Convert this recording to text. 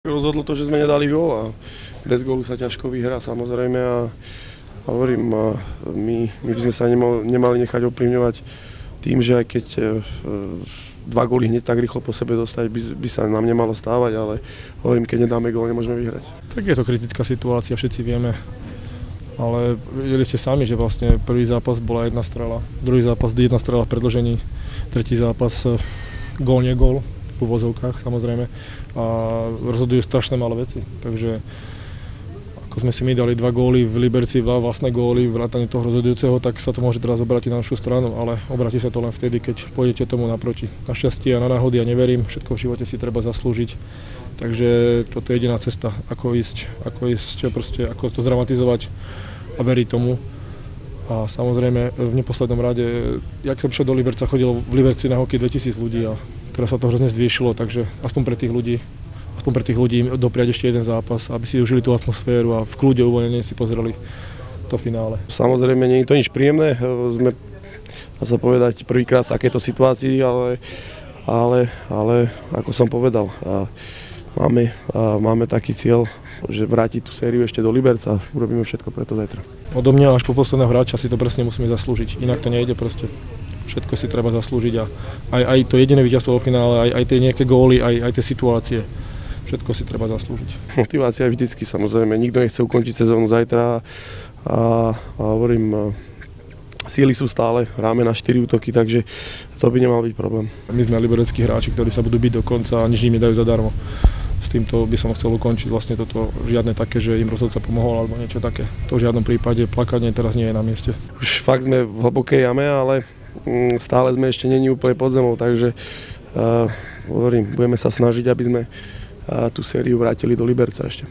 Rozhodlo to, že sme nedali gól a bez gólu sa ťažko vyhrá samozrejme a hovorím, my by sme sa nemali nechať ovplyvňovať tým, že aj keď dva góly hneď tak rýchlo po sebe dostať by sa nám nemalo stávať, ale hovorím, keď nedáme gól, nemôžeme vyhrať. Tak je to kritická situácia, všetci vieme, ale videli ste sami, že vlastne prvý zápas bola jedna strela, druhý zápas jedna strela v predĺžení, tretí zápas gól, negól. V uvozovkách samozrejme a rozhodujú strašne malé veci, takže ako sme si my dali 2 góly v Liberci, 2 vlastné góly, vrátane toho rozhodujúceho, tak sa to môže teraz obrátiť na našu stranu, ale obráti sa to len vtedy, keď pôjdete tomu naproti. Našťastie a na náhody ja neverím, všetko v živote si treba zaslúžiť, takže toto je jediná cesta, ako to zdramatizovať a veriť tomu. A samozrejme v neposlednom rade, jak som šiel do Liberca, chodilo v Liberci na hokej 2000 ľudí a teraz sa to hrozne zvýšilo, takže aspoň pre tých ľudí dopriať ešte jeden zápas, aby si užili tú atmosféru a v kľude uvoľnene si pozreli to finále. Samozrejme nie je to nič príjemné, sme, dá sa povedať, prvýkrát v takejto situácii, ale ako som povedal, máme taký cieľ, že vrátiť tú sériu ešte do Liberca, urobíme všetko preto zajtra. Odo mňa až po posledného hráča si to presne musíme zaslúžiť, inak to nejde proste. Všetko si treba zaslúžiť a aj to jediné víťazstvo vo finále, aj tie nejaké góly, aj tie situácie, všetko si treba zaslúžiť. Motivácia je vždycky, samozrejme, nikto nechce ukončiť sezónu zajtra a hovorím, síly sú stále, hráme na 4 útoky, takže to by nemal byť problém. My sme libereckí hráči, ktorí sa budú biť do konca a nič im nedajú zadarmo. S týmto by som chcel ukončiť vlastne toto, žiadne také, že im rozhodca pomohol alebo niečo také. To v žiadnom prípade plakanie teraz nie je na mieste. Už fakt sme v hlbokej jame, ale stále sme ešte není úplne pod zemou, takže hovorím, budeme sa snažiť, aby sme tú sériu vrátili do Liberca ešte.